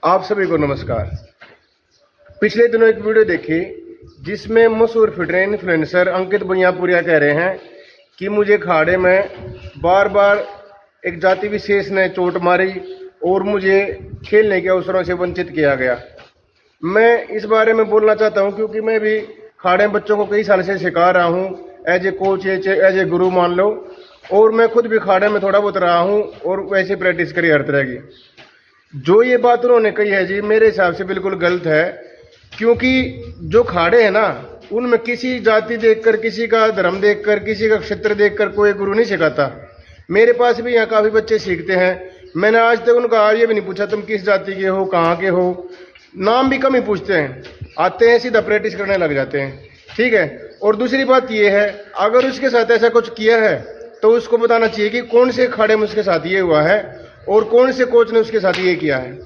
आप सभी को नमस्कार। पिछले दिनों एक वीडियो देखी जिसमें मशहूर फिटनेस इन्फ्लुएंसर अंकित भैयापुरिया कह रहे हैं कि मुझे खाड़े में बार बार एक जाति विशेष ने चोट मारी और मुझे खेलने के अवसरों से वंचित किया गया। मैं इस बारे में बोलना चाहता हूं क्योंकि मैं भी खाड़े में बच्चों को कई साल से सिखा रहा हूं, as a coach, as a guru मान लो, और मैं खुद भी खाड़े में थोड़ा बहुत रहा हूं और वैसे प्रैक्टिस करी हर तरह की। जो ये बात उन्होंने कही है जी, मेरे हिसाब से बिल्कुल गलत है, क्योंकि जो खाड़े हैं ना, उनमें किसी जाति देखकर, किसी का धर्म देखकर, किसी का क्षेत्र देखकर कोई गुरु नहीं सिखाता। मेरे पास भी यहाँ काफ़ी बच्चे सीखते हैं। मैंने आज तक उनका ये भी नहीं पूछा तुम किस जाति के हो, कहाँ के हो, नाम भी कम ही पूछते हैं, आते हैं सीधा प्रैक्टिस करने लग जाते हैं। ठीक है। और दूसरी बात ये है, अगर उसके साथ ऐसा कुछ किया है तो उसको बताना चाहिए कि कौन से खाड़े में उसके साथ ये हुआ है और कौन से कोच ने उसके साथ ये किया है।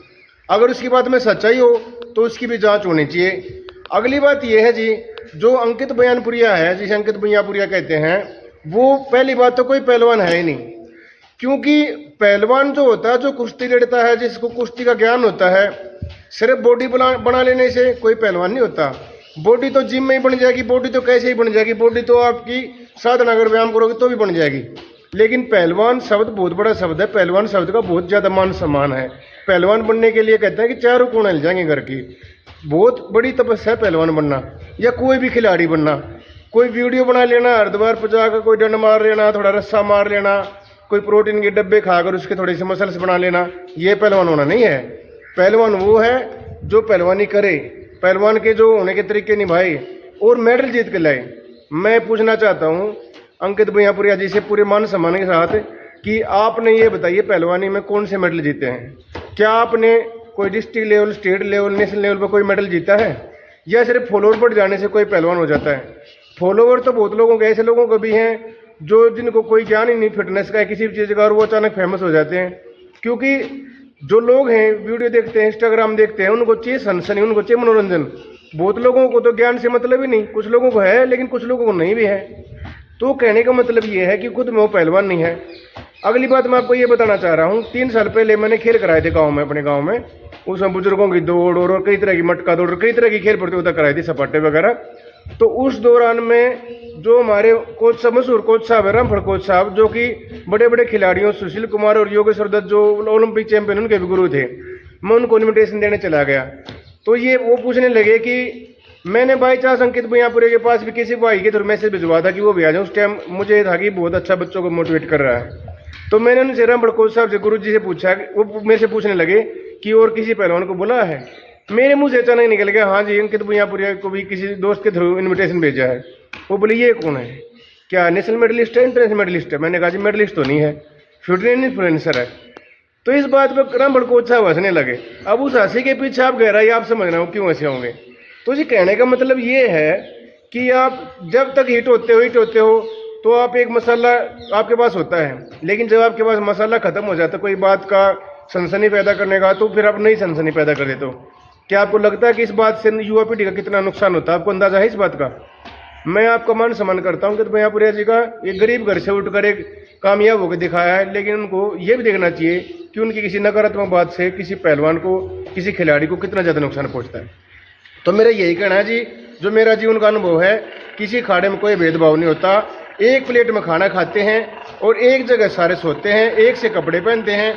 अगर उसकी बात में सच्चाई हो तो उसकी भी जांच होनी चाहिए। अगली बात ये है जी, जो अंकित भैयापुरिया है, जिसे अंकित भैयापुरिया कहते हैं, वो पहली बात तो कोई पहलवान है ही नहीं। क्योंकि पहलवान जो होता है, जो कुश्ती लड़ता है, जिसको कुश्ती का ज्ञान होता है, सिर्फ बॉडी बना लेने से कोई पहलवान नहीं होता। बॉडी तो जिम में ही बन जाएगी, बॉडी तो कैसे ही बन जाएगी, बॉडी तो आपकी साधना अगर व्यायाम करोगे तो भी बन जाएगी। लेकिन पहलवान शब्द बहुत बड़ा शब्द है, पहलवान शब्द का बहुत ज़्यादा मान सम्मान है। पहलवान बनने के लिए कहते हैं कि चारों कोण हिल जाएंगे घर की। बहुत बड़ी तपस्या है पहलवान बनना, या कोई भी खिलाड़ी बनना। कोई वीडियो बना लेना, हरिद्वार पर जाकर कोई डंड मार लेना, थोड़ा रस्सा मार लेना, कोई प्रोटीन के डब्बे खाकर उसके थोड़े से मसल्स बना लेना, ये पहलवान होना नहीं है। पहलवान वो है जो पहलवानी करे, पहलवान के जो होने के तरीके निभाए और मेडल जीत के लाए। मैं पूछना चाहता हूँ अंकित भैयापुरिया जी से पूरे मान सम्मान के साथ कि आपने ये बताइए पहलवानी में कौन से मेडल जीते हैं? क्या आपने कोई district level, state level, national level पर कोई मेडल जीता है, या सिर्फ फॉलोअर बढ़ जाने से कोई पहलवान हो जाता है? फॉलोअर तो बहुत लोगों के, ऐसे लोगों को भी हैं जो जिनको कोई ज्ञान ही नहीं फिटनेस का, किसी भी चीज़ का, और वो अचानक फेमस हो जाते हैं। क्योंकि जो लोग हैं वीडियो देखते हैं, इंस्टाग्राम देखते हैं, उनको चाहिए सनसनी, उनको चाहिए मनोरंजन। बहुत लोगों को तो ज्ञान से मतलब ही नहीं, कुछ लोगों को है लेकिन कुछ लोगों को नहीं भी है। तो कहने का मतलब ये है कि खुद में वो पहलवान नहीं है। अगली बात मैं आपको ये बताना चाह रहा हूँ, 3 साल पहले मैंने खेल कराए थे गाँव में, अपने गाँव में। उसमें बुजुर्गों की दौड़ और कई तरह की मटका दौड़, कई तरह की खेल प्रतियोगिता कराई थी, सपाटे वगैरह। तो उस दौरान में जो हमारे कोच साहब, मशहूर कोच साहब है रामफल कोच साहब, जो कि बड़े बड़े खिलाड़ियों सुशील कुमार और योगेश्वर दत्त जो ओलंपिक चैंपियन, उनके भी गुरु थे। मैं उनको इन्विटेशन देने चला गया तो ये वो पूछने लगे कि मैंने बाई चांस अंकित भैयापुरिया के पास भी किसी भाई के थ्रू मैसेज भिजवा था कि वो भी आ जाए। उस टाइम मुझे ये था कि बहुत अच्छा बच्चों को मोटिवेट कर रहा है। तो मैंने उनसे रामफल कोच साहब से, गुरु जी से पूछा, वो मेरे से पूछने लगे कि और किसी पहलवान को बुला है? मेरे मुंह से अचानक निकल गया, हाँ जी अंकित भैयापुरिया को भी किसी दोस्त के थ्रू इन्विटेशन भेजा है। वो बोले ये कौन है, क्या नेशनल मेडलिस्ट है, इंटरनेशनल मेडलिस्ट है? मैंने कहा जी मेडलिस्ट तो नहीं है, फिटनेस इन्फ्लुएंसर है। तो इस बात पर रामफल कोच साहब हंसने लगे। अब उस हंसी के पीछे आप गहराई आप समझना हो क्यों हंसे होंगे। तो जी कहने का मतलब ये है कि आप जब तक हिट होते हो तो आप एक मसाला आपके पास होता है, लेकिन जब आपके पास मसाला खत्म हो जाता है कोई बात का सनसनी पैदा करने का, तो फिर आप नई सनसनी पैदा कर देते हो। क्या आपको लगता है कि इस बात से युवा पीढ़ी का कितना नुकसान होता है? आपको अंदाजा है इस बात का? मैं आपका मान सम्मान करता हूँ कि भैयापुरिया जी का एक गरीब घर से उठकर एक कामयाब होकर दिखाया है, लेकिन उनको ये भी देखना चाहिए कि उनकी किसी नकारात्मक बात से किसी पहलवान को, किसी खिलाड़ी को कितना ज़्यादा नुकसान पहुँचता है। तो मेरा यही कहना है जी, जो मेरा जीवन का अनुभव है, किसी खाड़े में कोई भेदभाव नहीं होता। एक प्लेट में खाना खाते हैं और एक जगह सारे सोते हैं, एक से कपड़े पहनते हैं,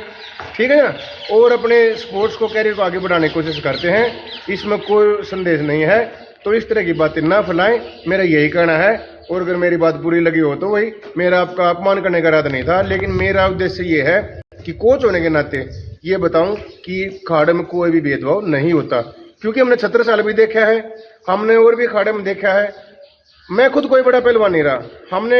ठीक है ना, और अपने स्पोर्ट्स को, कैरियर को आगे बढ़ाने की कोशिश करते हैं। इसमें कोई संदेश नहीं है। तो इस तरह की बातें ना फैलाएं, मेरा यही कहना है। और अगर मेरी बात बुरी लगी हो तो वही, मेरा आपका अपमान करने का इरादा नहीं था, लेकिन मेरा उद्देश्य ये है कि कोच होने के नाते ये बताऊं कि खाड़े में कोई भी भेदभाव नहीं होता। क्योंकि हमने 17 साल भी देखा है, हमने और भी खाड़े में देखा है। मैं खुद कोई बड़ा पहलवान नहीं रहा, हमने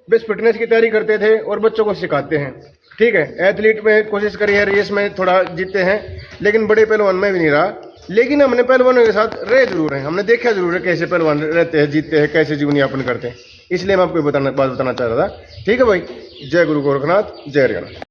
बेस्ट फिटनेस की तैयारी करते थे और बच्चों को सिखाते हैं, ठीक है। एथलीट में कोशिश करी है, रेस में थोड़ा जीते हैं, लेकिन बड़े पहलवान में भी नहीं रहा। लेकिन हमने पहलवानों के साथ रहे जरूर हैं, हमने देखा जरूर है कैसे पहलवान रहते हैं, जीतते हैं, कैसे जीवन यापन करते हैं। इसलिए मैं आपको बात बताना चाह रहा था। ठीक है भाई, जय गुरु गोरखनाथ, जय हरियाणा।